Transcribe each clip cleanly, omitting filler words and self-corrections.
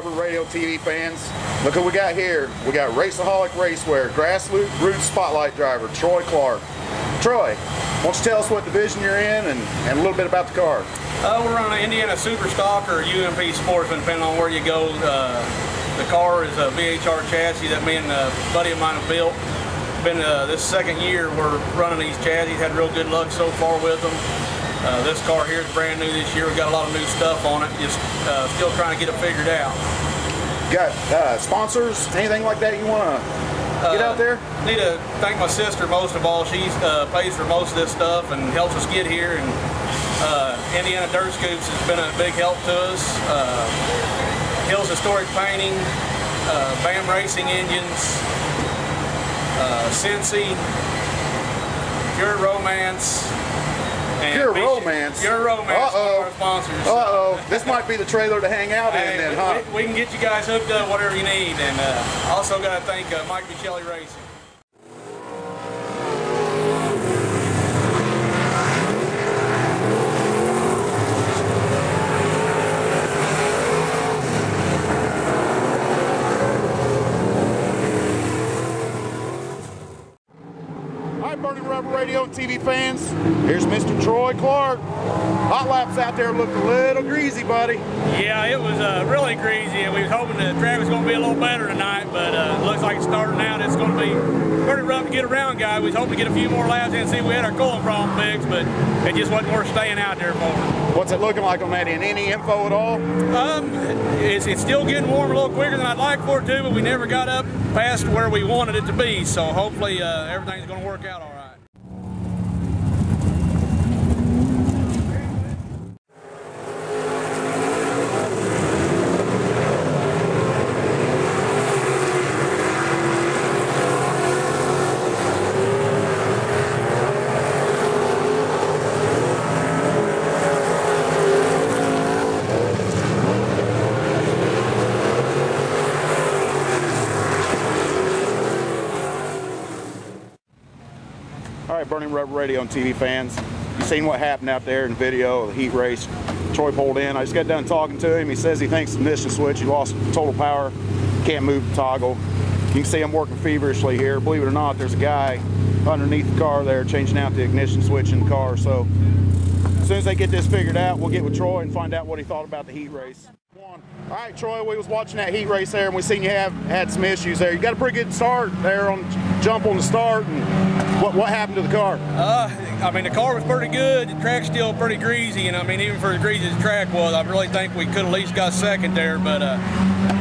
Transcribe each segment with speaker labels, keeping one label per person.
Speaker 1: Rubber Radio TV fans. Look who we got here. We got Raceaholic Racewear, Grassroots Spotlight driver, Troy Clark. Troy, why don't you tell us what division you're in and a little bit about the car?
Speaker 2: We're on an Indiana Super Stock or UMP Sportsman, depending on where you go. The car is a VHR chassis that me and a buddy of mine have built. Been this second year we're running these chassis. Had real good luck so far with them. This car here is brand new this year. We've got a lot of new stuff on it. Just still trying to get it figured out.
Speaker 1: Got sponsors, anything like that you want to get out there?
Speaker 2: Need to thank my sister most of all. She pays for most of this stuff and helps us get here. And Indiana Dirt Scoops has been a big help to us. Hills Historic Painting, BAM Racing Engines, Cincy, Pure Romance.
Speaker 1: Pure Romance?
Speaker 2: Pure Romance, one of our sponsors.
Speaker 1: Uh-oh, this might be the trailer to hang out in then, huh?
Speaker 2: We can get you guys hooked up, whatever you need. And also got to thank Mike Michelli Racing.
Speaker 1: Burning Rubber Radio and TV fans, here's Mr. Troy Clark. Hot laps out there looked a little greasy, buddy.
Speaker 2: Yeah, it was really greasy, and we was hoping the track was going to be a little better tonight, but looks like it's starting out. It's going to be pretty rough to get around, guy. We was hoping to get a few more laps in and see if we had our coolant problem fixed, but it just wasn't worth staying out there for.
Speaker 1: What's it looking like on that end? Any info at all?
Speaker 2: It's still getting warm a little quicker than I'd like for it to, but we never got up past where we wanted it to be, so hopefully everything's going to work out all right.
Speaker 1: All right, Burning Rubber Radio and TV fans, you seen what happened out there in video of the heat race. Troy pulled in. I just got done talking to him. He says he thinks the ignition switch, he lost total power, can't move the toggle. You can see him working feverishly here. Believe it or not, there's a guy underneath the car there changing out the ignition switch in the car. So as soon as they get this figured out, we'll get with Troy and find out what he thought about the heat race. All right, Troy, we was watching that heat race there, and we seen you had some issues there. You got a pretty good start there on jump on the start. And what happened to the car?
Speaker 2: I mean, the car was pretty good. The track's still pretty greasy, and I mean, even for as greasy as the track was, I really think we could at least got second there. But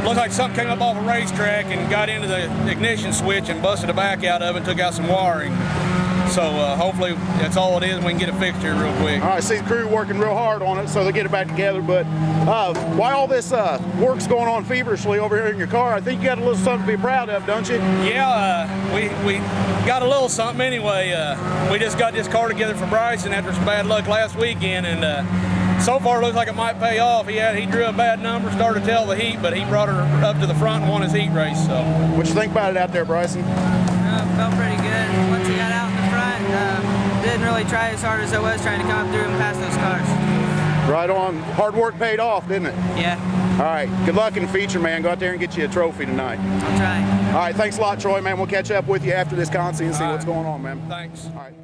Speaker 2: looks like something came up off a racetrack and got into the ignition switch and busted the back out of it and took out some wiring. So hopefully that's all it is, and we can get it fixed here real quick.
Speaker 1: All right, see the crew working real hard on it, so they'll get it back together. But while all this work's going on feverishly over here in your car, I think you got a little something to be proud of, don't you?
Speaker 2: Yeah, we got a little something anyway. We just got this car together for Bryson after some bad luck last weekend, and so far it looks like it might pay off. He drew a bad number, started to tell the heat, but he brought her up to the front and won his heat race. So,
Speaker 1: what you think about it out there, Bryson?
Speaker 3: Felt pretty good. Once he got out in the front, didn't really try as hard as I was trying to come up through and pass those cars.
Speaker 1: Right on. Hard work paid off, didn't it?
Speaker 3: Yeah.
Speaker 1: All right. Good luck in the feature, man. Go out there and get you a trophy tonight.
Speaker 3: I'll try.
Speaker 1: All right. Thanks a lot, Troy, man. We'll catch up with you after this concert and see what's going on, man.
Speaker 2: Thanks.
Speaker 1: All right.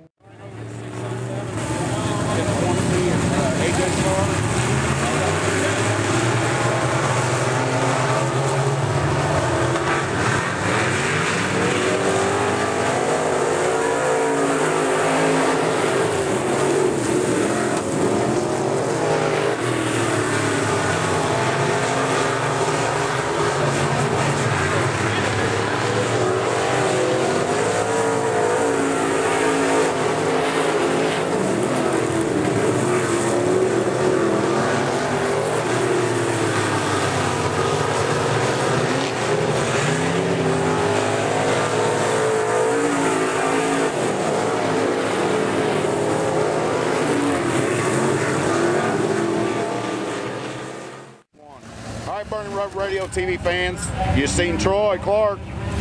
Speaker 1: Burning Rubber Radio TV fans, you seen Troy Clark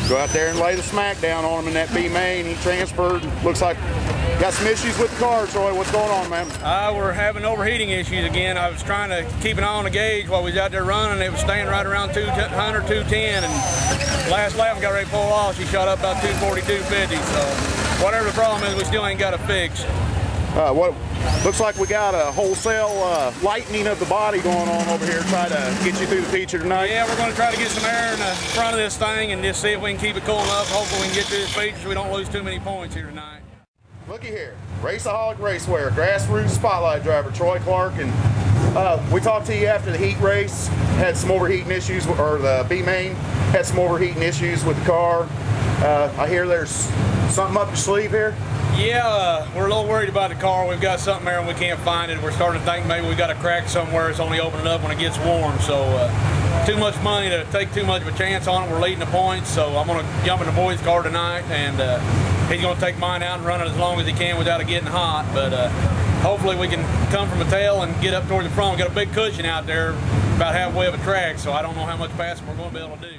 Speaker 1: go out there and lay the smack down on him in that B main. He transferred, looks like Got some issues with the car, Troy. What's going on, man?
Speaker 2: We're having overheating issues again. I was trying to keep an eye on the gauge while we was out there running. It was staying right around 200, 210, and last lap we got ready to pull off. She shot up about 240, 250. So whatever the problem is, we still ain't got it fixed.
Speaker 1: What looks like we got a wholesale lightening of the body going on over here. Try to get you through the feature tonight.
Speaker 2: Yeah, we're going to try to get some air in the front of this thing and just see if we can keep it cool enough. Hopefully we can get through this feature so we don't lose too many points here tonight.
Speaker 1: Looky here, Raceaholic Racewear, Grassroots Spotlight driver Troy Clark, and we talked to you after the heat race. Had some overheating issues, or the B main had some overheating issues with the car. I hear there's something up your sleeve here.
Speaker 2: Yeah, we're a little worried about the car. We've got something there and we can't find it. We're starting to think maybe we got a crack somewhere. It's only opening up when it gets warm. So too much money to take too much of a chance on it. We're leading the points, so I'm going to jump in the boys' car tonight, and he's going to take mine out and run it as long as he can without it getting hot. But hopefully we can come from the tail and get up toward the front. We've got a big cushion out there, about halfway of a track, so I don't know how much passing we're going to be able to do.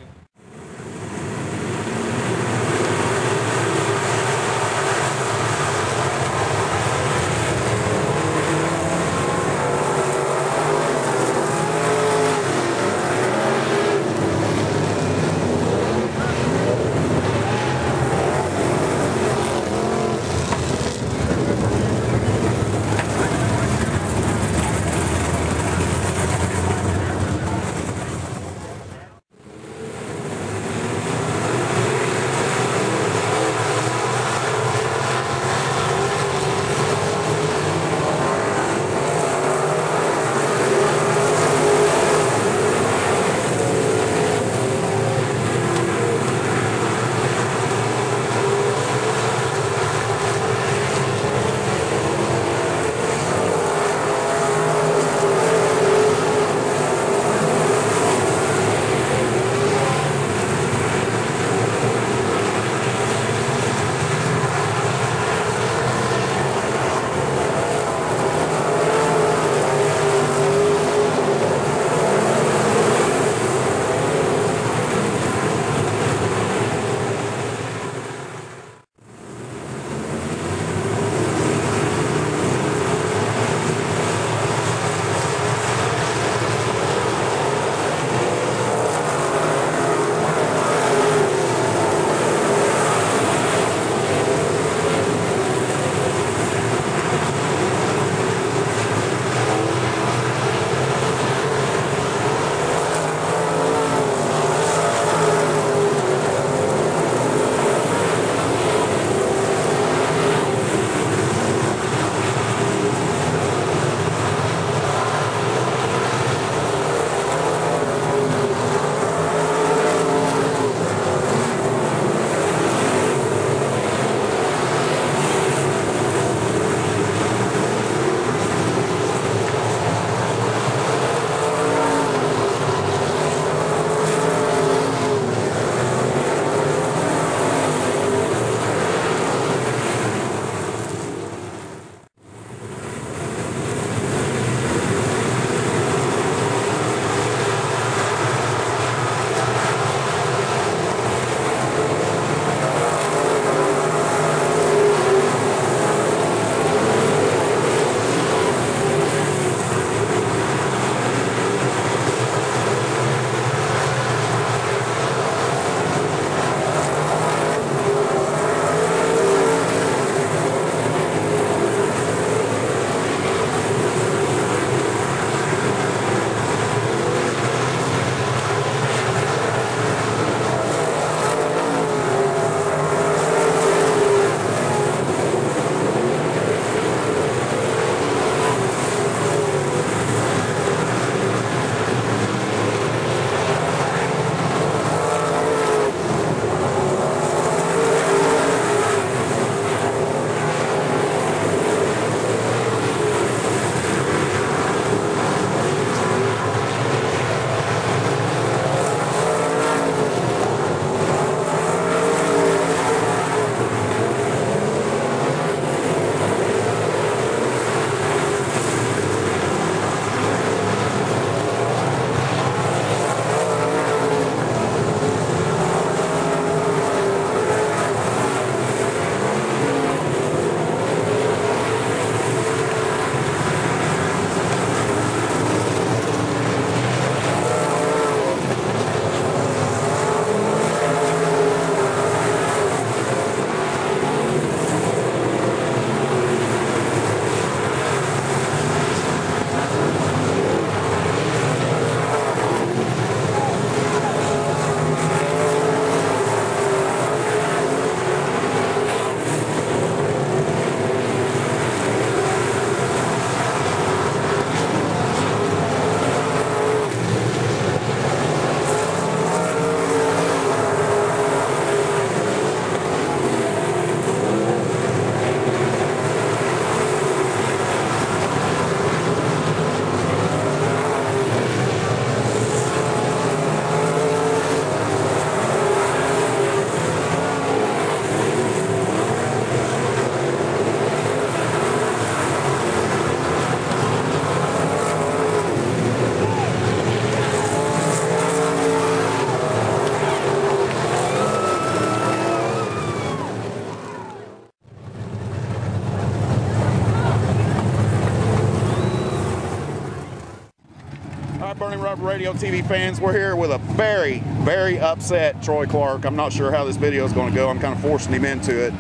Speaker 1: All right, Burning Rubber Radio TV fans, we're here with a very, very upset Troy Clark. I'm not sure how this video is going to go. I'm kind of forcing him into it.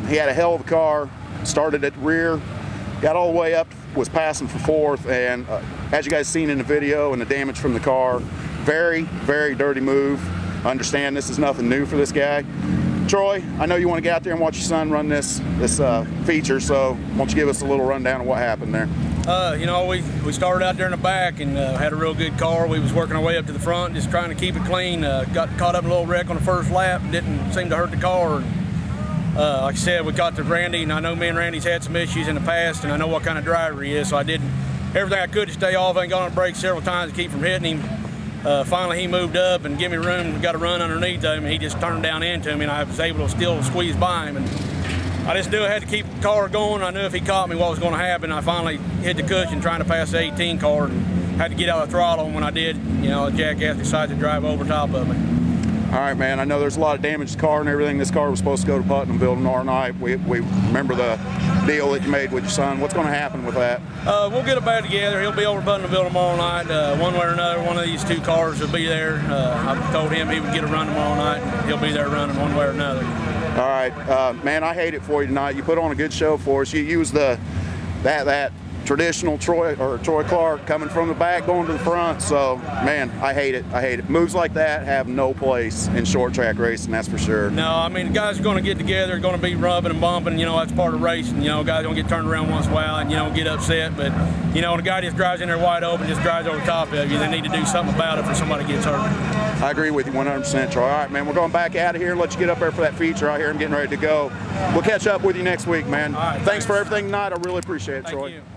Speaker 1: He had a hell of a car, started at the rear, got all the way up, was passing for fourth, and as you guys seen in the video and the damage from the car, very, very dirty move. I understand this is nothing new for this guy. Troy, I know you want to get out there and watch your son run this feature, so why don't you give us a little rundown of what happened there?
Speaker 2: You know, we started out there in the back and had a real good car. We was working our way up to the front, just trying to keep it clean. Got caught up in a little wreck on the first lap. Didn't seem to hurt the car. And, like I said, we got to Randy, and I know me and Randy's had some issues in the past, and I know what kind of driver he is, so I did everything I could to stay off. I got on the brakes several times to keep from hitting him. Finally, he moved up and gave me room. Got to run underneath him, and he just turned down into me, and I was able to still squeeze by him. And I just knew I had to keep the car going. I knew if he caught me, what was going to happen. I finally hit the cushion trying to pass the 18 car and had to get out of the throttle. And when I did, you know, the jackass decided to drive over top of me.
Speaker 1: All right, man, I know there's a lot of damage to the car and everything. This car was supposed to go to Putnamville tomorrow night. We remember the deal that you made with your son. What's going to happen with that?
Speaker 2: We'll get it back together. He'll be over Putnamville tomorrow night. One way or another, one of these two cars will be there. I told him he would get a run tomorrow night, and he'll be there running one way or another.
Speaker 1: All right, man, I hate it for you tonight. You put on a good show for us. You used that traditional Troy Clark coming from the back going to the front. So, man, I hate it. I hate it. Moves like that have no place in short track racing, that's for sure.
Speaker 2: No, I mean, the guys are going to get together, going to be rubbing and bumping. You know, that's part of racing. You know, guys don't get turned around once in a while and, you know, get upset. But, you know, when a guy just drives in there wide open, just drives over top of you, they need to do something about it before somebody gets hurt.
Speaker 1: I agree with you 100%, Troy. All right, man, we're going back out of here and let you get up there for that feature out here. I'm getting ready to go. We'll catch up with you next week, man.
Speaker 2: All right,
Speaker 1: thanks for everything tonight. I really appreciate it, Troy.
Speaker 2: Thank you.